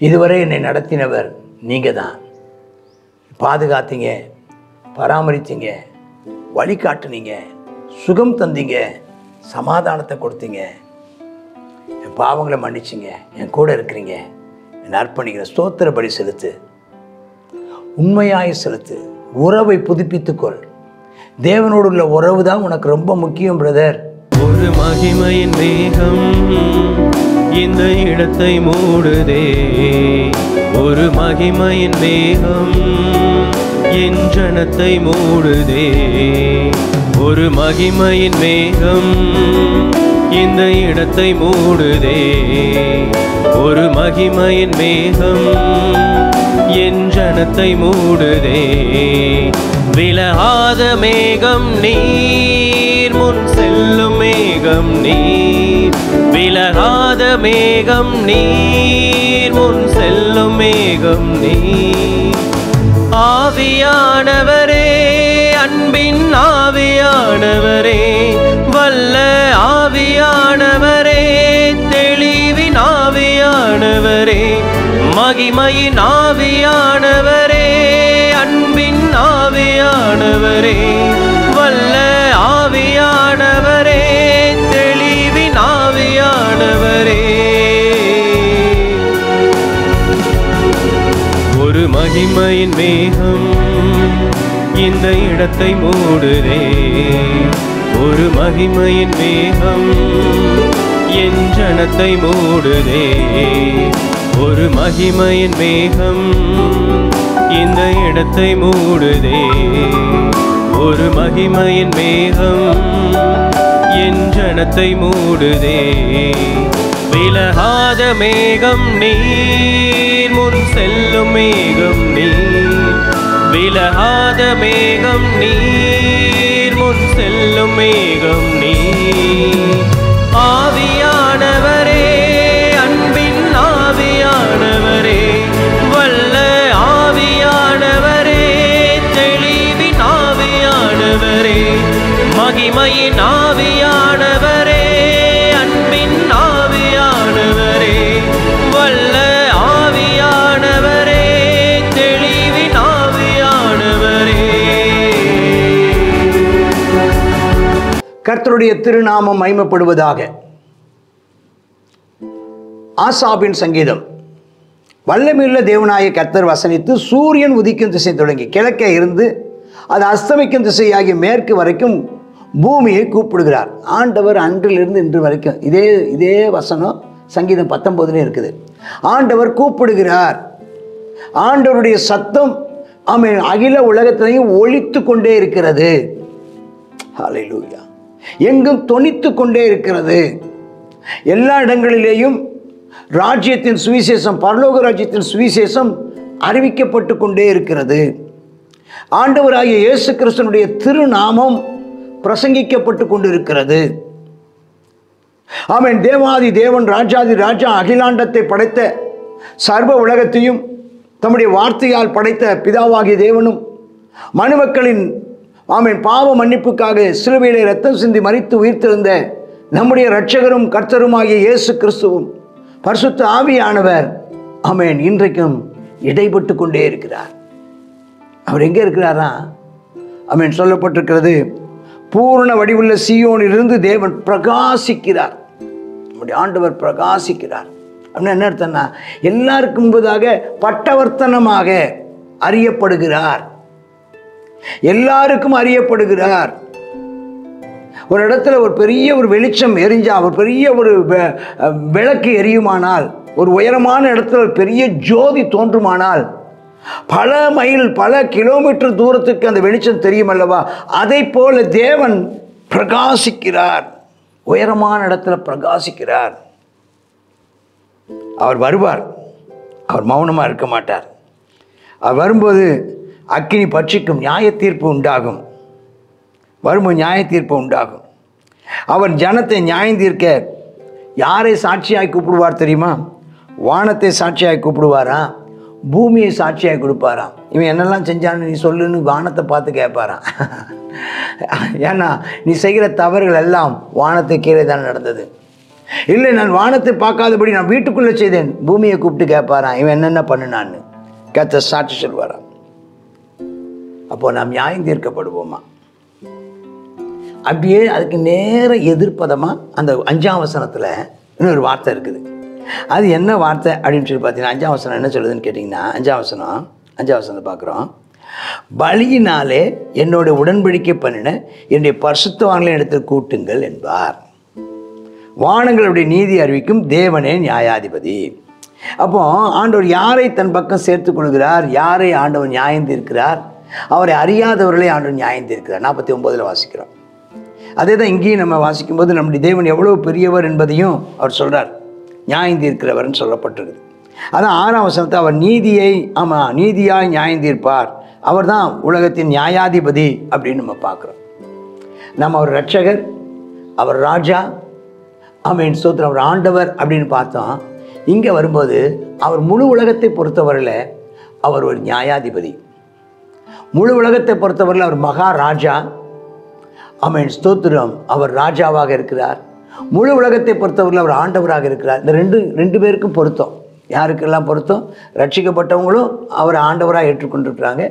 இதுவரை என்னை நடத்தினவர் நீங்கள் தான். பாதுகாத்தீங்க, பராமரித்தீங்க, வழிகாட்டுனீங்க, சுகம் தந்தீங்க, சமாதானத்தை கொடுத்தீங்க. என் பாவங்களை மன்னிச்சிங்க, என் கூட இருக்கிறீங்க, என் அர்ப்பணிக்கிற ஸ்தோத்திர பலி செலுத்து, உண்மையாய் செலுத்து, உறவை புதுப்பித்துக்கொள். தேவனோடு உள்ள உறவு தான் உனக்கு ரொம்ப முக்கியம் பிரதர். ஒரு மகிமையின் மேகம் இந்த இடத்தை மூடுதே, ஒரு மகிமையின் மேகம் என் ஜனத்தை மூடுதே, ஒரு மகிமையின் மேகம் இந்த இடத்தை மூடுதே, ஒரு மகிமையின் மேகம் என் ஜனத்தை மூடுதே. விலகாத மேகம் நீர், முன் செல்லும் மேகம் நீர், விலகாத மேகம் நீர், முன் செல்லும் மேகம் நீர். ஆவியானவரே, அன்பின் ஆவியானவரே, வல்ல ஆவியானவரே, தெளிவின் ஆவியானவரே, மகிமையின் ஆவியானவரே, அன்பின் ஆவியானவரே, வல்ல ஆவியானவரே, தெளிவின் ஆவியானவரே. ஒரு மகிமையின் மேகம் இந்த இடத்தை மூடுதே, ஒரு மகிமையின் மேகம் என் ஜனத்தை மூடுதே, ஒரு மகிமையின் மேகம் இந்த இடத்தை மூடுதே, ஒரு மகிமையின் மேகம் என் ஜனத்தை மூடுதே. விலகாத மேகம் நீர், முன் செல்லும் மேகம் நீர், விலகாத மேகம் நீர், முன் செல்லும் மேகம் நீர். ஆவியானவரே, அன்பின் ஆவியானவரே, வல்ல ஆவியானவரே, தெளிவின் ஆவியானவரே, மகிமையின் ஆவியானவரே, அன்பின் ஆவியானவரே, வல்ல ஆவியானவரே, தெளிவின் ஆவியானவரே. கர்த்தருடைய திருநாமம் மகிமைப்படுவதாக. ஆசாபின் சங்கீதம். வல்லமையுள்ள தேவனாய கர்த்தர் வசனித்து சூரியன் உதிக்கும் திசை தொடங்கி கிழக்கே இருந்து அது அஸ்தமிக்கும் திசையாகிய மேற்கு வரைக்கும் பூமியை கூப்பிடுகிறார். ஆண்டவர் அன்றிலிருந்து இன்று வரைக்கும் இதே வசனம் சங்கீதம் 19 இருக்குது. ஆண்டவர் கூப்பிடுகிறார். ஆண்டவருடைய சத்தம் அகில உலகத்திலையும் ஒலித்து கொண்டே இருக்கிறது. ஹல்லேலூயா. எங்கும் தொனித்து கொண்டே இருக்கிறது. எல்லா இடங்களிலேயும் ராஜ்யத்தின் சுவிசேஷம், பரலோக ராஜ்யத்தின் சுவிசேஷம் அறிவிக்கப்பட்டு கொண்டே இருக்கிறது. ஆண்டவராகிய இயேசு கிறிஸ்துவினுடைய திருநாமம் பிரசங்கிக்கப்பட்டு கொண்டிருக்கிறது. ஆமென். தேவாதி தேவன், ராஜாதி ராஜா, அகிலாண்டத்தை படைத்த சர்வ உலகத்தையும் தம்முடைய வார்த்தையால் படைத்த பிதாவாகிய தேவனும் மனுமக்களின் ஆமென் பாவ மன்னிப்புக்காக சிலுவையிலே இரத்தம் சிந்தி மரித்து உயிர்த்தெழுந்த நம்முடைய இரட்சகரும் கர்த்தருமாகிய இயேசு கிறிஸ்துவும் பரிசுத்த ஆவியானவர் ஆமென் இன்றைக்கும் இடைப்பட்டு கொண்டே இருக்கிறார். அவர் எங்கே இருக்கிறாரா? ஆமென். சொல்லப்பட்டிருக்கிறது, பூர்ண வடிவுள்ள சீயோனிலிருந்து தேவன் பிரகாசிக்கிறார். நம்முடைய ஆண்டவர் பிரகாசிக்கிறார். அப்படின்னா என்ன அர்த்தம்னா, எல்லாருக்கும் முன்பதாக பட்டவர்த்தனமாக அறியப்படுகிறார். எல்லாருக்கும் அறியப்படுகிறார். ஒரு இடத்துல ஒரு பெரிய ஒரு வெளிச்சம் எரிஞ்சா, ஒரு பெரிய ஒரு விளக்கு எரியுமானால், ஒரு உயரமான இடத்துல ஒரு பெரிய ஜோதி தோன்றுமானால், பல மைல் பல கிலோமீட்டர் தூரத்துக்கு அந்த வெளிச்சம் தெரியும் அல்லவா? அதை போல தேவன் பிரகாசிக்கிறார். உயரமான இடத்துல பிரகாசிக்கிறார். அவர் வருவார். அவர் மௌனமாக இருக்க மாட்டார். அவர் வரும்போது அக்கினி பட்சிக்கும், நியாய தீர்ப்பு உண்டாகும். வரும்போது நியாய தீர்ப்பு உண்டாகும். அவர் ஜனத்தை நியாயம் தீர்க்க யாரை சாட்சியாய் கூப்பிடுவார் தெரியுமா? வானத்தை சாட்சியாய் கூப்பிடுவாரா? பூமியை சாட்சியாய் கொடுப்பாராம். இவன் என்னெல்லாம் செஞ்சான்னு நீ சொல்லுன்னு வானத்தை பார்த்து கேட்பாரான். ஏன்னா நீ செய்கிற தவறுகள் எல்லாம் வானத்தை கீழே தான் நடந்தது. இல்லை நான் வானத்தை பார்க்காதபடி நான் வீட்டுக்குள்ளே செய்தேன், பூமியை கூப்பிட்டு கேட்பாரான் இவன் என்னென்ன பண்ணுனான்னு. கர்த்தர் சாட்சி சொல்வாராம். அப்போ நாம் நியாயம் தீர்க்கப்படுவோமா? அப்படியே அதுக்கு நேர எதிர்ப்பதமாக அந்த 5ஆம் வசனத்தில் இன்னொரு வார்த்தை இருக்குது. அது என்ன வார்த்தை அப்படின்னு சொல்லி பார்த்தீங்கன்னா, 5ஆம் வசனம் என்ன சொல்லுதுன்னு கேட்டிங்கன்னா, 5ஆம் வசனத்தை பார்க்குறோம். பலியினாலே என்னோட உடன்படிக்கை பண்ணின என்னுடைய பரிசுத்தவான்களை இடத்தில் கூட்டுங்கள் என்பார். வானங்களுடைய நீதி அறிவிக்கும் தேவனே நியாயாதிபதி. அப்போ ஆண்டவர் யாரை தன் பக்கம் சேர்த்து கொள்கிறார், யாரை ஆண்டவர் நியாயம் தீர்க்கிறார்? அவரை அறியாதவர்களை ஆண்டவர் நியாயம் தீர்க்கிறார். 49 வாசிக்கிறோம். அதே தான் இங்கேயும் நம்ம வாசிக்கும்போது நம்முடைய தேவன் எவ்வளோ பெரியவர் என்பதையும் அவர் சொல்கிறார். நியாயம் தீர்க்கிறவர்னு சொல்லப்பட்டிருக்குது. அதான் 6ஆம் வசனத்தை அவர் நீதியாய் நியாயம் தீர்ப்பார், அவர் தான் உலகத்தின் நியாயாதிபதி அப்படின்னு நம்ம பார்க்குறோம். நம்ம அவர் ரட்சகர், அவர் ராஜா, ஆமென் ஸ்தோத்திரம், அவர் ஆண்டவர் அப்படின்னு பார்த்தோம். இங்கே வரும்போது அவர் முழு உலகத்தை பொறுத்தவரையில் அவர் ஒரு நியாயாதிபதி. முழு உலகத்தை பொறுத்தவரையில் அவர் மகாராஜா, ஆமென் ஸ்தோத்திரம், அவர் ராஜாவாக இருக்கிறார். முழு உலகத்தை பொறுத்தவரையில் அவர் ஆண்டவராக இருக்கிறார். இந்த ரெண்டு பேருக்கும் பொருத்தம். யாருக்கெல்லாம் பொருத்தம்? ரட்சிக்கப்பட்டவங்களும் அவர் ஆண்டவராக ஏற்றுக்கொண்டிருக்கிறாங்க,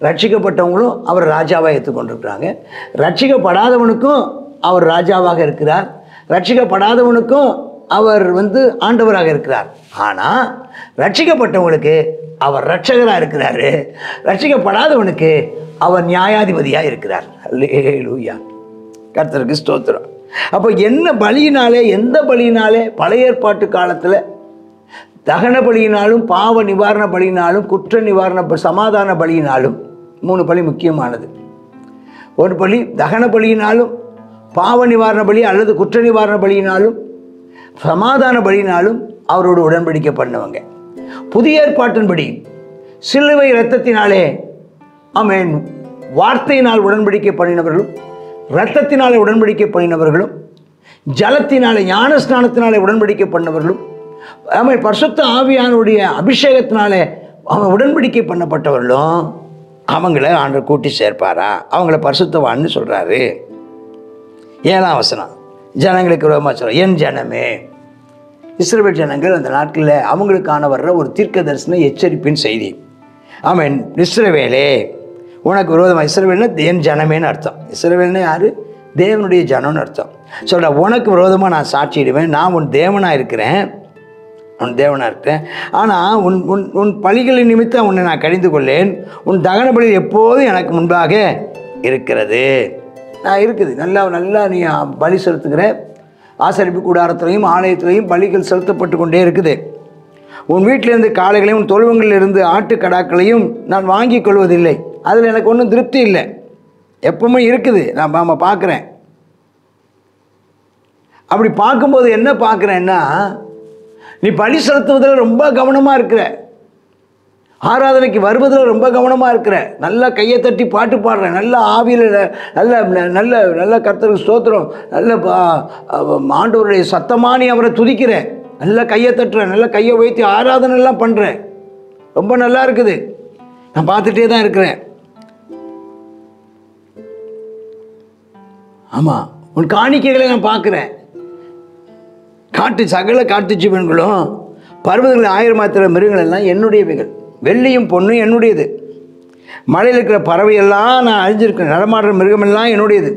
ரட்சிக்கப்பட்டவங்களும் அவர் ராஜாவாக ஏற்றுக்கொண்டிருக்கிறாங்க. ரட்சிக்கப்படாதவனுக்கும் அவர் ராஜாவாக இருக்கிறார், ரட்சிக்கப்படாதவனுக்கும் அவர் ஆண்டவராக இருக்கிறார். ஆனால் ரட்சிக்கப்பட்டவங்களுக்கு அவர் ரட்சகராக இருக்கிறாரு, ரட்சிக்கப்படாதவனுக்கு அவர் நியாயாதிபதியாக இருக்கிறார். அல்லேலூயா, கர்த்தருக்கு ஸ்தோத்திரம். அப்போ என்ன பலியினாலே, எந்த பலியினாலே? பழைய ஏற்பாட்டு காலத்தில் தகன பலியினாலும், பாவ நிவாரண பலியினாலும், குற்ற நிவாரண சமாதான பலியினாலும் 3 பலி முக்கியமானது. ஒரு பலி தகன பலியினாலும், பாவ நிவாரண பலி அல்லது குற்ற நிவாரண பலியினாலும், சமாதான பலியினாலும் அவரோடு உடன்படிக்கை பண்ணவங்க. புதிய ஏற்பாட்டின்படி சிலுவை இரத்தத்தினாலே, ஆமென், வார்த்தையினால் உடன்படிக்கை பண்ணினவர்களும், இரத்தத்தினாலே உடன்படிக்கை பண்ணினவர்களும், ஜலத்தினாலே ஞானஸ்நானத்தினாலே உடன்படிக்கை பண்ணவர்களும், ஆமென், பரிசுத்த ஆவியானுடைய அபிஷேகத்தினாலே அவன் உடன்படிக்கை பண்ணப்பட்டவர்களும் அவங்கள ஆண்டவர் கூட்டி சேர்ப்பாரா? அவங்கள பரிசுத்தவான்னு சொல்கிறாரு. 7ஆம் வசனம் ஜனங்களுக்கு விரோதமாக சொல்கிறார், என் ஜனமே. இஸ்ரவேல் ஜனங்கள் அந்த நாட்களில் அவங்களுக்கான வர்ற ஒரு தீர்க்க தரிசன எச்சரிப்பின் செய்தி. ஆமென், இஸ்ரவேலே உனக்கு விரோதமாக, இஸ்ரவேல்னா என் ஜனமேன்னு அர்த்தம். இஸ்ரவேல்னா யார்? தேவனுடைய ஜனம்னு அர்த்தம். சொல்கிற உனக்கு விரோதமாக நான் சாட்சியிடுவேன், நான் உன் தேவனாக இருக்கிறேன், உன் தேவனாக இருக்கிறேன். ஆனால் உன் உன் உன் பலிகளின் நிமித்தம் உன்னை நான் கடிந்து கொள்ளேன், உன் தகன பலி எப்போதும் எனக்கு முன்பாக இருக்கிறது. நான் இருக்குது நல்லா நீ பலி செலுத்துகிற ஆசரிப்பு கூடாரத்திலையும் ஆலயத்திலையும் பலிகள் செலுத்தப்பட்டு கொண்டே இருக்குது. உன் வீட்டிலிருந்து காளைகளையும் உன் தொழுவங்களிலிருந்து ஆட்டுக்கடாக்களையும் நான் வாங்கி கொள்வதில்லை. அதில் எனக்கு ஒன்றும் திருப்தி இல்லை. எப்பவுமே இருக்குது, நான் பார்க்குறேன். அப்படி பார்க்கும்போது என்ன பார்க்குறேன்னா, நீ பலி செலுத்துவதில் ரொம்ப கவனமாக இருக்கிற, ஆராதனைக்கு வருவதில் ரொம்ப கவனமாக இருக்கிற, நல்லா கையை தட்டி பாட்டு பாடுற, நல்ல ஆவியில் நல்ல நல்ல நல்ல கர்த்தருக்கு ஸ்தோத்திரம், நல்ல ஆண்டவருடைய சத்தமானி அவரை துதிக்கிற, நல்லா கையை தட்டுற, நல்லா கையை வைத்து ஆராதனைலாம் பண்ணுற, ரொம்ப நல்லா இருக்குது. நான் பார்த்துட்டே தான் இருக்கிறேன். ஆமாம், உன் காணிக்கைகளை நான் பார்க்குறேன். சகல காட்டு ஜீவன்களும் பர்வதங்கள் 1000 மாத்திர மிருகங்கள் எல்லாம் என்னுடையவைகள், வெள்ளியும் பொண்ணும் என்னுடையது. மலையில் இருக்கிற பறவையெல்லாம் நான் அழிஞ்சிருக்கேன், நடமாடுற மிருகமெல்லாம் என்னுடையது.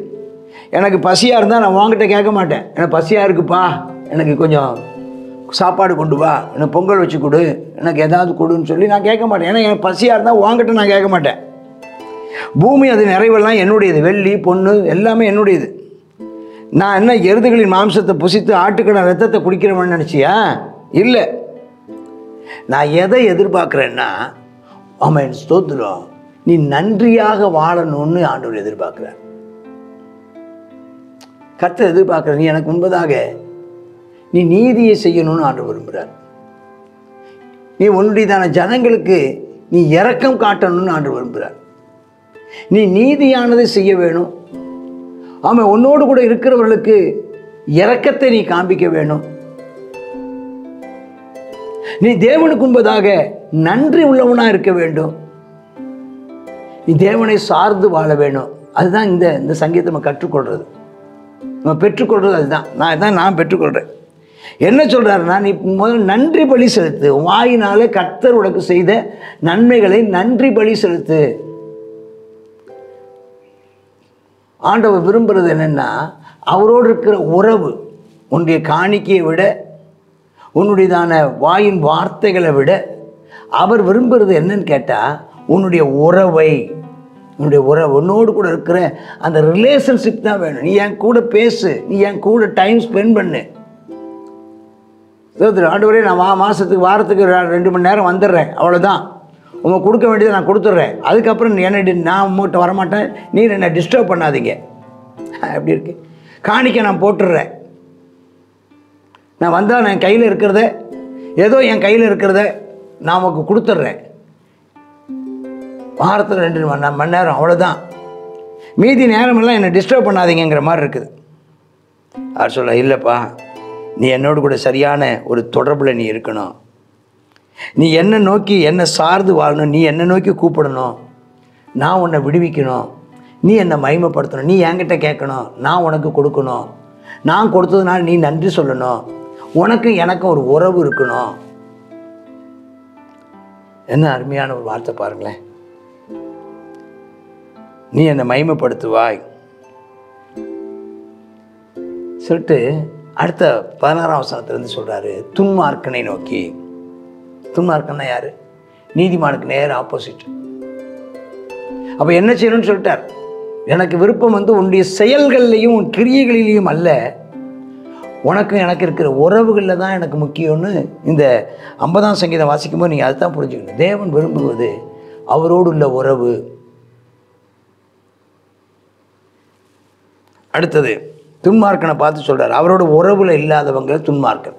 எனக்கு பசியாக இருந்தால் நான் உங்ககிட்ட கேட்க மாட்டேன், எனக்கு பசியாக இருக்குப்பா, எனக்கு கொஞ்சம் சாப்பாடு கொண்டு வா, எனக்கு பொங்கல் வச்சு கொடு, எனக்கு எதாவது கொடுன்னு சொல்லி நான் கேட்க மாட்டேன். ஏன்னா எனக்கு பசியாக இருந்தால் உங்ககிட்ட நான் கேட்க மாட்டேன். பூமி அது நிறைவெல்லாம் என்னுடையது, வெள்ளி பொண்ணு எல்லாமே என்னுடையது. நான் என்ன எருதுகளின் மாம்சத்தை புசித்து ஆட்டுக்கடை ரத்தத்தை குடிக்கிறவன்னு நினச்சியா? இல்லை. நான் எதை எதிர்பார்க்குறேன்னா, ஆமென் ஸ்தோத்திரம், நீ நன்றியாக வாழணும்னு ஆண்டவர் எதிர்பார்க்குறார். கர்த்தர் எதிர்பார்க்குற, நீ எனக்கு முன்பதாக நீ நீதியை செய்யணும்னு ஆண்டவர் விரும்புகிறார். நீ உன்னுடையதான ஜனங்களுக்கு நீ இரக்கம் காட்டணும்னு ஆண்டவர் விரும்புகிறார். நீ நீதியானதை செய்ய வேணும். ஆமாம், உன்னோடு கூட இருக்கிறவர்களுக்கு இரக்கத்தை நீ காண்பிக்க வேணும். நீ தேவனுக்கு முன்பதாக நன்றி உள்ளவனாக இருக்க வேண்டும். நீ தேவனை சார்ந்து வாழ வேணும். அதுதான் இந்த சங்கீதத்தை நம்ம கற்றுக்கொள்றது, நம்ம பெற்றுக்கொள்றது. அதுதான் நான் பெற்றுக்கொள்கிறேன். என்ன சொல்கிறாருன்னா, நீ முதல்ல நன்றி பலி செலுத்து. வாயினாலே கர்த்தர் உனக்கு செய்த நன்மைகளை நன்றி பலி செலுத்து. ஆண்டவர் விரும்புகிறது என்னென்னா, அவரோடு இருக்கிற உறவு. உன்னுடைய காணிக்கையை விட, உன்னுடையதான வாயின் வார்த்தைகளை விட அவர் விரும்புகிறது என்னன்னு கேட்டால், உன்னுடைய உறவை, உன்னுடைய உறவு, உன்னோடு கூட இருக்கிற அந்த ரிலேஷன்ஷிப் தான் வேணும். நீ என் கூட பேசு, நீ என் கூட டைம் ஸ்பெண்ட் பண்ணு. ஆண்டவரே, நான் மாதத்துக்கு வாரத்துக்கு 2 மணி நேரம் வந்துடுறேன், அவ்வளோதான். உங்களுக்கு கொடுக்க வேண்டியதை நான் கொடுத்துட்றேன். அதுக்கப்புறம் நான் உங்கள்கிட்ட வரமாட்டேன், நீ என்னை டிஸ்டர்ப் பண்ணாதீங்க. எப்படி இருக்கு? காணிக்க நான் போட்டுடுறேன். நான் வந்தால் என் கையில் இருக்கிறத, ஏதோ என் கையில் இருக்கிறத நான் உங்களுக்கு கொடுத்துட்றேன். வாரத்தில் 2 மணி நேரம், அவ்வளோதான். மீதி நேரமெல்லாம் என்னை டிஸ்டர்ப் பண்ணாதீங்கிற மாதிரி இருக்குது. அவர் சொல்ல, இல்லைப்பா, நீ என்னோடு கூட சரியான ஒரு தொடர்பில் நீ இருக்கணும். நீ என்னை நோக்கி, என்னை சார்ந்து வாழணும். நீ என்னை நோக்கி கூப்பிடணும். நான் உன்னை விடுவிக்கணும். நீ என்னை மகிமைப்படுத்தணும். நீ என்கிட்ட கேட்கணும், நான் உனக்கு கொடுக்கணும். நான் கொடுத்ததுனால நீ நன்றி சொல்லணும். உனக்கும் எனக்கும் ஒரு உறவு இருக்கணும். என்ன அருமையான ஒரு வார்த்தை பாருங்களேன். நீ என்னை மகிமைப்படுத்துவாய் சொல்லிட்டு அடுத்த 16ஆம் வசனத்திலிருந்து சொல்கிறாரு, துன்மார்க்கனை நோக்கி. துன்மார்க்கன்னா யார்? நீதிமானுக்கு நேர் ஆப்போசிட். அப்போ என்ன செய்யணும்னு சொல்லிட்டார். எனக்கு விருப்பம் உன்னுடைய செயல்கள்லையும் உன் கிரியைகளிலையும் அல்ல, உனக்கும் எனக்கு இருக்கிற உறவுகளில் தான் எனக்கு முக்கியம்னு இந்த 50ஆம் சங்கீதம் வாசிக்கும்போது நீங்கள் அதுதான் புரிஞ்சுக்கணும். தேவன் விரும்புவது அவரோடு உள்ள உறவு. அடுத்தது துன்மார்க்கனை பார்த்து சொல்கிறார், அவரோட உறவில் இல்லாதவங்க துன்மார்க்கன்.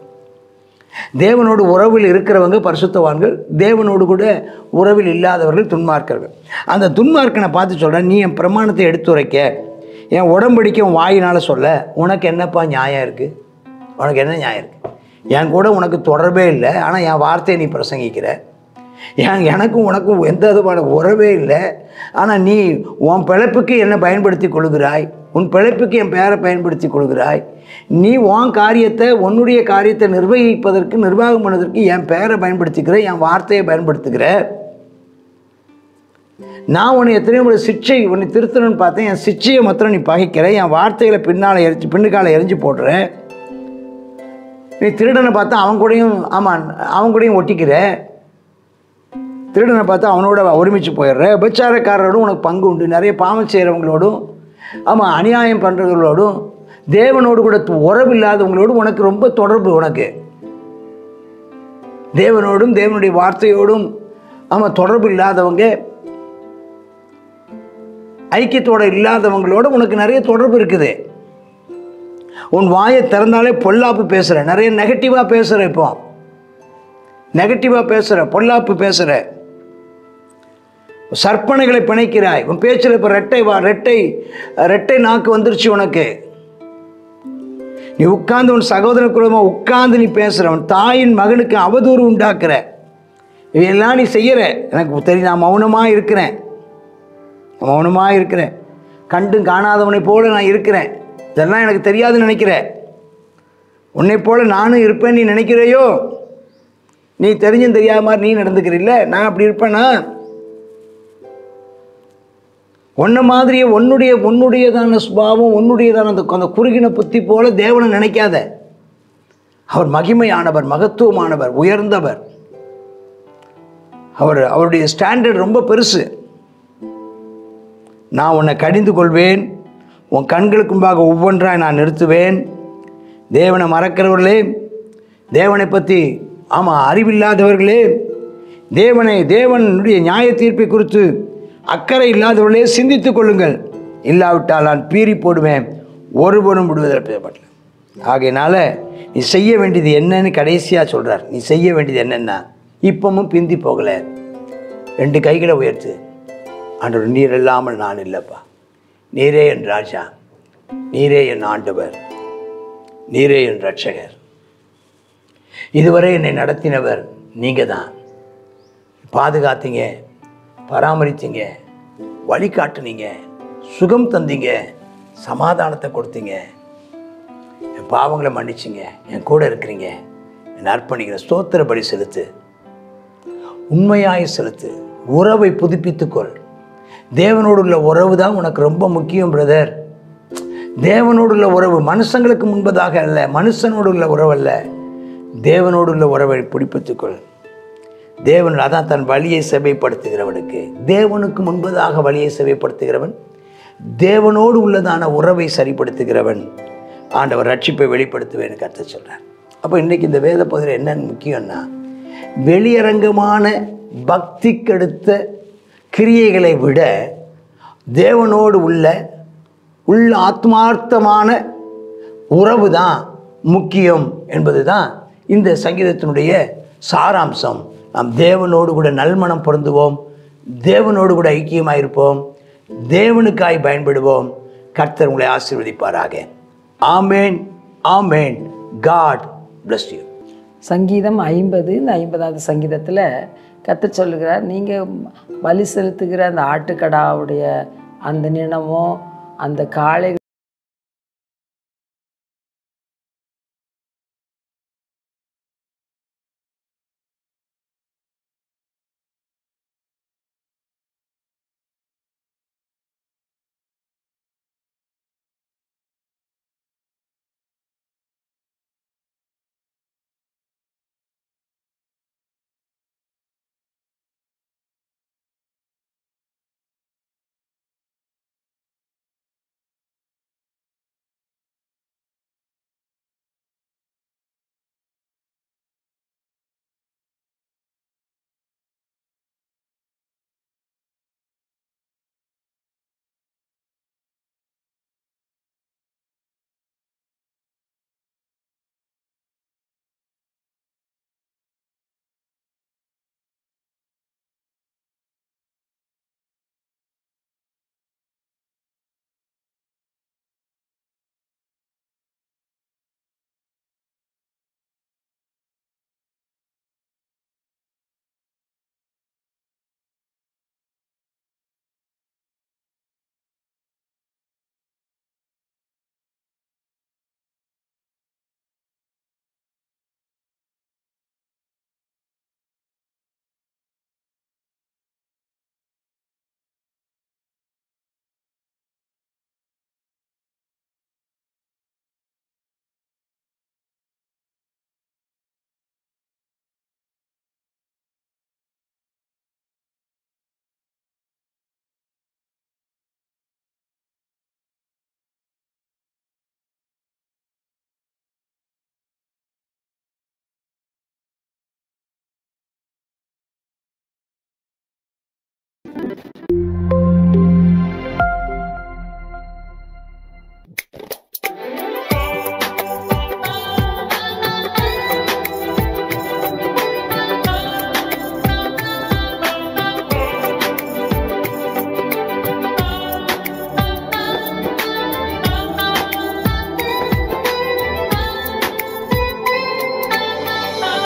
தேவனோடு உறவில் இருக்கிறவங்க பரிசுத்தவான்கள், தேவனோடு கூட உறவில் இல்லாதவர்கள் துன்மார்க்கர்கள். அந்த துன்மார்க்கனை பார்த்து சொல்கிறேன், நீ என் பிரமாணத்தை எடுத்துரைக்க, என் உடம்படிக்க உன் வாயினால் சொல்ல, உனக்கு என்னப்பா நியாயம் இருக்குது? உனக்கு என்ன நியாயம் இருக்குது? என் கூட உனக்கு தொடர்பே இல்லை, ஆனால் என் வார்த்தையை நீ பிரசங்கிக்கிற. எனக்கும் உனக்கும் எந்த விதமான உறவே இல்லை, ஆனால் நீ உன் பிழைப்புக்கு என்னை பயன்படுத்தி கொள்கிறாய், உன் பிழைப்புக்கு என் பேரை பயன்படுத்தி கொள்கிறாய். நீ உன் காரியத்தை, உன்னுடைய காரியத்தை நிர்வகிப்பதற்கு, நிர்வாகம் பண்ணுவதற்கு என் பேரை பயன்படுத்திக்கிற, என் வார்த்தையை பயன்படுத்துகிற. நான் உன்னை எத்தனையோ முறை சிக்ஷை, உன்னை திருத்தணும்னு பார்த்தேன், என் சிக்ஷையை மாத்திரம் நீ பகைக்கிற, என் வார்த்தைகளை பின்னுக்கால எரிஞ்சு போடுற. நீ திருடனை பார்த்தா அவன் கூடயும், ஆமாம், அவன் கூடயும் ஒட்டிக்கிற. திருடனை பார்த்தா அவனோட ஒருமிச்சு போயிடுற. விபச்சாரக்காரரோடும் உனக்கு பங்கு உண்டு. நிறைய பாவம் செய்கிறவங்களோடும், ஆமாம், அநியாயம் பண்ணுறவங்களோடும், தேவனோடு கூட உறவு இல்லாதவங்களோடும் உனக்கு ரொம்ப தொடர்பு. உனக்கு தேவனோடும் தேவனுடைய வார்த்தையோடும், ஆமாம், தொடர்பு இல்லாதவங்க, ஐக்கியத்தோடு இல்லாதவங்களோடு உனக்கு நிறைய தொடர்பு இருக்குது. உன் வாயை திறந்தாலே பொல்லாப்பு பேசுகிற, நிறைய நெகட்டிவாக பேசுகிற, இப்போ நெகட்டிவாக பேசுகிற, பொல்லாப்பு பேசுகிற, சற்பனைகளை பிணைக்கிறாய். உன் பேச்சில் இப்போ ரெட்டை நாக்கு வந்துருச்சு உனக்கு. நீ உட்கார்ந்து உன் சகோதரக்குள்ளமாக உட்கார்ந்து நீ பேசுகிற, உன் தாயின் மகனுக்கு அவதூறு உண்டாக்குற. இவையெல்லாம் நீ செய்கிற. எனக்கு தெரியும், நான் மௌனமாக இருக்கிறேன், கண்டும் காணாதவனை போல நான் இருக்கிறேன். இதெல்லாம் எனக்கு தெரியாதுன்னு நினைக்கிறேன். உன்னை போல நானும் இருப்பேன் நீ நினைக்கிறையோ? நீ தெரிஞ்சும் தெரியாத மாதிரி நீ நடந்துக்கிறீல்ல, நான் அப்படி இருப்பேனா? உன்ன மாதிரியே உன்னுடையதான சுபாவம், உன்னுடையதான அந்த குறுகின புத்தி போல தேவனை நினைக்காத. அவர் மகிமையானவர், மகத்துவமானவர், உயர்ந்தவர். அவருடைய ஸ்டாண்டர்ட் ரொம்ப பெருசு. நான் உன்னை கடிந்து கொள்வேன், உன் கண்களுக்கு முன்பாக ஒவ்வொன்றாய் நான் நிறுத்துவேன். தேவனை மறக்கிறவர்களே, தேவனை பற்றி அறிவில்லாதவர்களே, தேவனுடைய நியாய தீர்ப்பை குறித்து அக்கறை இல்லாதவர்களே சிந்தித்துக் கொள்ளுங்கள். இல்லாவிட்டால் நான் பீறி போடுவேன், ஒருவரும் விடுவதற்கு. ஆகையினால நீ செய்ய வேண்டியது என்னன்னு கடைசியாக சொல்கிறார். நீ செய்ய வேண்டியது என்னென்னா, இப்பவும் பிந்தி போகலை, 2 கைகளை உயர்த்து. ஆண்டவர், நீர் இல்லாமல் நான் இல்லைப்பா, நீரே என் ராஜா, நீரே என் ஆண்டவர், நீரே என் ரட்சகர். இதுவரை என்னை நடத்தினவர் நீங்கள் தான். பாதுகாத்தீங்க, பராமரித்தீங்க, வழிகாட்டுனீங்க, சுகம் தந்தீங்க, சமாதானத்தை கொடுத்தீங்க. என் பாவங்களை மன்னிச்சிங்க, என் கூட இருக்கிறீங்க, என் அர்ப்பணிக்கிற ஸ்தோத்திர பலி செலுத்து, உண்மையாய் செலுத்து, உறவை புதுப்பித்துக்கொள். தேவனோடு உள்ள உறவு தான் உனக்கு ரொம்ப முக்கியம் பிரதர். தேவனோடு உள்ள உறவு மனுஷங்களுக்கு முன்பதாக அல்ல, மனுஷனோடு உள்ள உறவு அல்ல, தேவனோடு உள்ள உறவை புதுப்பித்துக்கொள். தேவன் அதான் தன் வழியை செவைப்படுத்துகிறவனுக்கு, தேவனுக்கு முன்பதாக வழியை செவைப்படுத்துகிறவன், தேவனோடு உள்ளதான உறவை சரிப்படுத்துகிறவன் ஆண்டவர் ரட்சிப்பை வெளிப்படுத்துவேன்னு கருத்து சொல்கிறார். அப்போ இன்றைக்கி இந்த வேத பகுதியில் என்னென்னு முக்கியம்னா, வெளியரங்கமான பக்திக்கெடுத்த கிரியைகளை விட தேவனோடு உள்ள ஆத்மார்த்தமான உறவு தான் முக்கியம் என்பது தான் இந்த சங்கீதத்தினுடைய சாராம்சம். நாம் தேவனோடு கூட நல்மனம் பொருந்துவோம், தேவனோடு கூட ஐக்கியமாக இருப்போம், தேவனுக்காய் பயன்படுவோம். கர்த்தர் உங்களை ஆசீர்வதிப்பாராக. ஆமேன், ஆமேன். God bless you. சங்கீதம் 50, இந்த 50வது சங்கீதத்தில் கர்த்தர் சொல்லுகிறார், நீங்கள் பலி செலுத்துகிற அந்த ஆட்டுக்கடாவுடைய அந்த நினமோ அந்த காளை